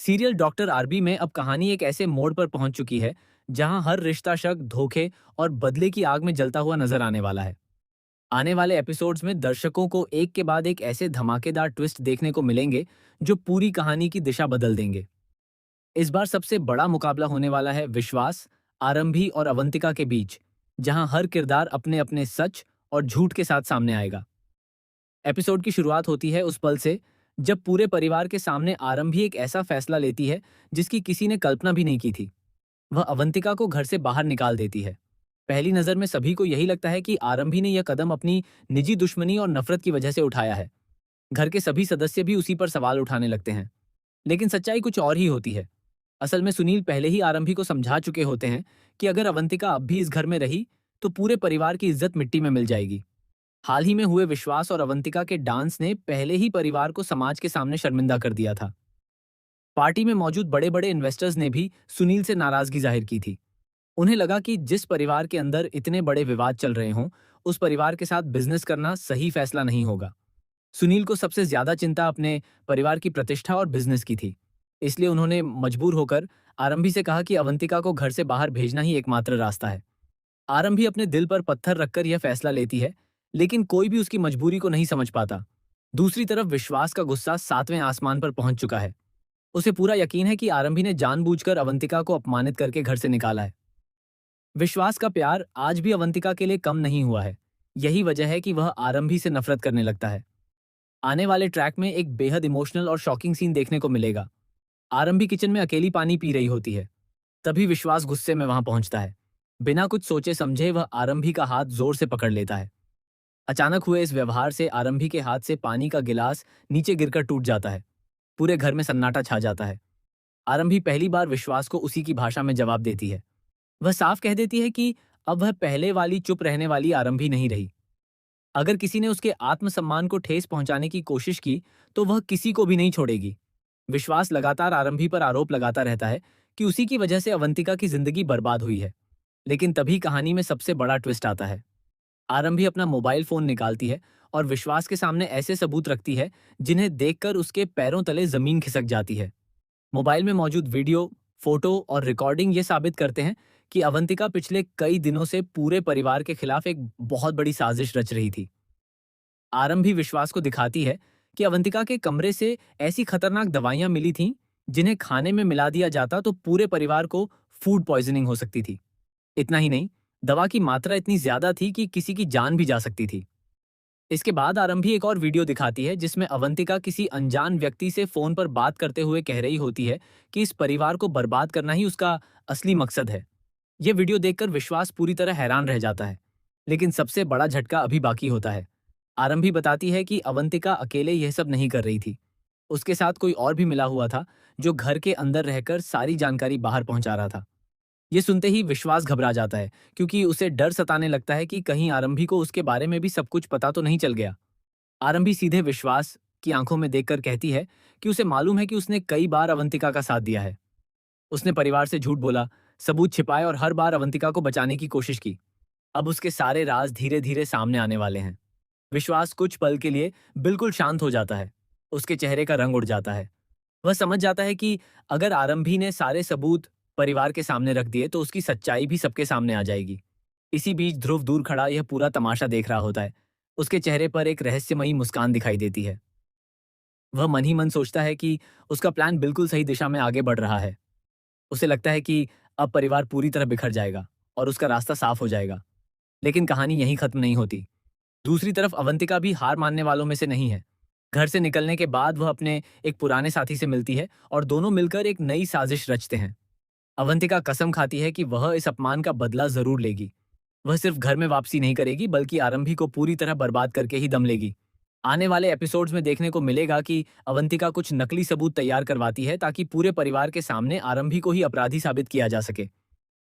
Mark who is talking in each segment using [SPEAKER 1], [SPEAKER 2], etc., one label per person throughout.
[SPEAKER 1] Serial doctor RB में अब कहानी एक ऐसे मोड़ पर पहुंच चुकी है जहां हर रिश्ता शक, धोखे और बदले की आग में जलता हुआ नजर आने वाला है। आने वाले एपिसोड्स में दर्शकों को एक के बाद एक ऐसे धमाकेदार ट्विस्ट देखने को मिलेंगे जो पूरी कहानी की दिशा बदल देंगे। इस बार सबसे बड़ा मुकाबला होने वाला है विश्वास, आरंभी और अवंतिका के बीच, जहां हर किरदार अपने अपने सच और झूठ के साथ सामने आएगा। एपिसोड की शुरुआत होती है उस पल से जब पूरे परिवार के सामने आरंभी एक ऐसा फैसला लेती है जिसकी किसी ने कल्पना भी नहीं की थी। वह अवंतिका को घर से बाहर निकाल देती है। पहली नजर में सभी को यही लगता है कि आरंभी ने यह कदम अपनी निजी दुश्मनी और नफरत की वजह से उठाया है। घर के सभी सदस्य भी उसी पर सवाल उठाने लगते हैं। लेकिन सच्चाई कुछ और ही होती है। असल में सुनील पहले ही आरंभी को समझा चुके होते हैं कि अगर अवंतिका अब भी इस घर में रही तो पूरे परिवार की इज्जत मिट्टी में मिल जाएगी। हाल ही में हुए विश्वास और अवंतिका के डांस ने पहले ही परिवार को समाज के सामने शर्मिंदा कर दिया था। पार्टी में मौजूद बड़े बड़े इन्वेस्टर्स ने भी सुनील से नाराजगी जाहिर की थी। उन्हें लगा कि जिस परिवार के अंदर इतने बड़े विवाद चल रहे हों, उस परिवार के साथ बिजनेस करना सही फैसला नहीं होगा। सुनील को सबसे ज्यादा चिंता अपने परिवार की प्रतिष्ठा और बिजनेस की थी। इसलिए उन्होंने मजबूर होकर आरंभी से कहा कि अवंतिका को घर से बाहर भेजना ही एकमात्र रास्ता है। आरंभी अपने दिल पर पत्थर रखकर यह फैसला लेती है, लेकिन कोई भी उसकी मजबूरी को नहीं समझ पाता। दूसरी तरफ विश्वास का गुस्सा सातवें आसमान पर पहुंच चुका है। उसे पूरा यकीन है कि आरंभी ने जानबूझकर अवंतिका को अपमानित करके घर से निकाला है। विश्वास का प्यार आज भी अवंतिका के लिए कम नहीं हुआ है। यही वजह है कि वह आरंभी से नफरत करने लगता है। आने वाले ट्रैक में एक बेहद इमोशनल और शॉकिंग सीन देखने को मिलेगा। आरंभी किचन में अकेली पानी पी रही होती है। तभी विश्वास गुस्से में वहां पहुंचता है। बिना कुछ सोचे समझे वह आरंभी का हाथ जोर से पकड़ लेता है। अचानक हुए इस व्यवहार से आरंभी के हाथ से पानी का गिलास नीचे गिरकर टूट जाता है। पूरे घर में सन्नाटा छा जाता है। आरंभी पहली बार विश्वास को उसी की भाषा में जवाब देती है। वह साफ कह देती है कि अब वह पहले वाली चुप रहने वाली आरंभी नहीं रही। अगर किसी ने उसके आत्मसम्मान को ठेस पहुंचाने की कोशिश की तो वह किसी को भी नहीं छोड़ेगी। विश्वास लगातार आरंभी पर आरोप लगाता रहता है कि उसी की वजह से अवंतिका की जिंदगी बर्बाद हुई है। लेकिन तभी कहानी में सबसे बड़ा ट्विस्ट आता है। आरंभी अपना मोबाइल फोन निकालती है और विश्वास के सामने ऐसे सबूत रखती है जिन्हें देखकर उसके पैरों तले जमीन खिसक जाती है। मोबाइल में मौजूद वीडियो, फोटो और रिकॉर्डिंग ये साबित करते हैं कि अवंतिका पिछले कई दिनों से पूरे परिवार के खिलाफ एक बहुत बड़ी साजिश रच रही थी। आरंभी विश्वास को दिखाती है कि अवंतिका के कमरे से ऐसी खतरनाक दवाइयां मिली थीं जिन्हें खाने में मिला दिया जाता तो पूरे परिवार को फूड पॉइजनिंग हो सकती थी। इतना ही नहीं, दवा की मात्रा इतनी ज्यादा थी कि किसी की जान भी जा सकती थी। इसके बाद आरंभी एक और वीडियो दिखाती है जिसमें अवंतिका किसी अनजान व्यक्ति से फोन पर बात करते हुए कह रही होती है कि इस परिवार को बर्बाद करना ही उसका असली मकसद है। यह वीडियो देखकर विश्वास पूरी तरह हैरान रह जाता है। लेकिन सबसे बड़ा झटका अभी बाकी होता है। आरंभी बताती है कि अवंतिका अकेले यह सब नहीं कर रही थी। उसके साथ कोई और भी मिला हुआ था जो घर के अंदर रहकर सारी जानकारी बाहर पहुंचा रहा था। ये सुनते ही विश्वास घबरा जाता है क्योंकि उसे डर सताने लगता है कि कहीं आरंभी को उसके बारे में भी सब कुछ पता तो नहीं चल गया। आरंभी सीधे विश्वास की आंखों में देखकर कहती है कि उसे मालूम है कि उसने कई बार अवंतिका का साथ दिया है। उसने परिवार से झूठ बोला, सबूत छिपाए और हर बार अवंतिका को बचाने की कोशिश की। अब उसके सारे राज धीरे धीरे सामने आने वाले हैं। विश्वास कुछ पल के लिए बिल्कुल शांत हो जाता है। उसके चेहरे का रंग उड़ जाता है। वह समझ जाता है कि अगर आरंभी ने सारे सबूत परिवार के सामने रख दिए तो उसकी सच्चाई भी सबके सामने आ जाएगी। इसी बीच ध्रुव दूर खड़ा यह पूरा तमाशा देख रहा होता है। उसके चेहरे पर एक रहस्यमयी मुस्कान दिखाई देती है। वह मन ही मन सोचता है कि उसका प्लान बिल्कुल सही दिशा में आगे बढ़ रहा है। उसे लगता है कि अब परिवार पूरी तरह बिखर जाएगा और उसका रास्ता साफ हो जाएगा। लेकिन कहानी यहीं खत्म नहीं होती। दूसरी तरफ अवंतिका भी हार मानने वालों में से नहीं है। घर से निकलने के बाद वह अपने एक पुराने साथी से मिलती है और दोनों मिलकर एक नई साजिश रचते हैं। अवंतिका कसम खाती है कि वह इस अपमान का बदला जरूर लेगी। वह सिर्फ घर में वापसी नहीं करेगी बल्कि आरंभी को पूरी तरह बर्बाद करके ही दम लेगी। आने वाले एपिसोड्स में देखने को मिलेगा कि अवंतिका कुछ नकली सबूत तैयार करवाती है ताकि पूरे परिवार के सामने आरंभी को ही अपराधी साबित किया जा सके।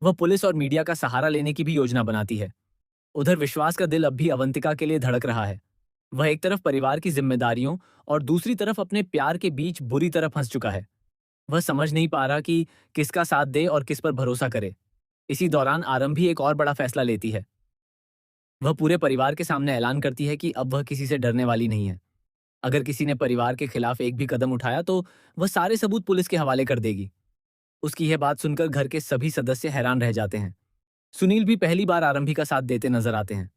[SPEAKER 1] वह पुलिस और मीडिया का सहारा लेने की भी योजना बनाती है। उधर विश्वास का दिल अब भी अवंतिका के लिए धड़क रहा है। वह एक तरफ परिवार की जिम्मेदारियों और दूसरी तरफ अपने प्यार के बीच बुरी तरह फंस चुका है। वह समझ नहीं पा रहा कि किसका साथ दे और किस पर भरोसा करे। इसी दौरान आरंभी एक और बड़ा फैसला लेती है। वह पूरे परिवार के सामने ऐलान करती है कि अब वह किसी से डरने वाली नहीं है। अगर किसी ने परिवार के खिलाफ एक भी कदम उठाया तो वह सारे सबूत पुलिस के हवाले कर देगी। उसकी यह बात सुनकर घर के सभी सदस्य हैरान रह जाते हैं। सुनील भी पहली बार आरंभी का साथ देते नजर आते हैं।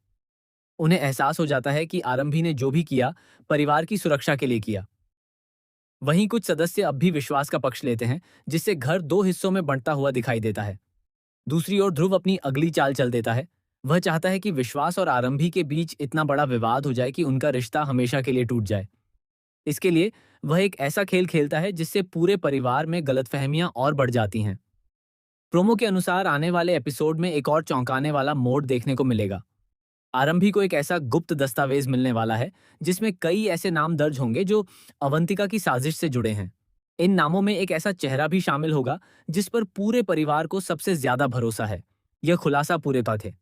[SPEAKER 1] उन्हें एहसास हो जाता है कि आरंभी ने जो भी किया परिवार की सुरक्षा के लिए किया। वहीं कुछ सदस्य अब भी विश्वास का पक्ष लेते हैं, जिससे घर दो हिस्सों में बंटता हुआ दिखाई देता है। दूसरी ओर ध्रुव अपनी अगली चाल चल देता है। वह चाहता है कि विश्वास और आरंभी के बीच इतना बड़ा विवाद हो जाए कि उनका रिश्ता हमेशा के लिए टूट जाए। इसके लिए वह एक ऐसा खेल खेलता है जिससे पूरे परिवार में गलतफहमियां और बढ़ जाती हैं। प्रोमो के अनुसार आने वाले एपिसोड में एक और चौंकाने वाला मोड़ देखने को मिलेगा। आरंभी को एक ऐसा गुप्त दस्तावेज मिलने वाला है जिसमें कई ऐसे नाम दर्ज होंगे जो अवंतिका की साजिश से जुड़े हैं। इन नामों में एक ऐसा चेहरा भी शामिल होगा जिस पर पूरे परिवार को सबसे ज्यादा भरोसा है। यह खुलासा पूरे तथ्य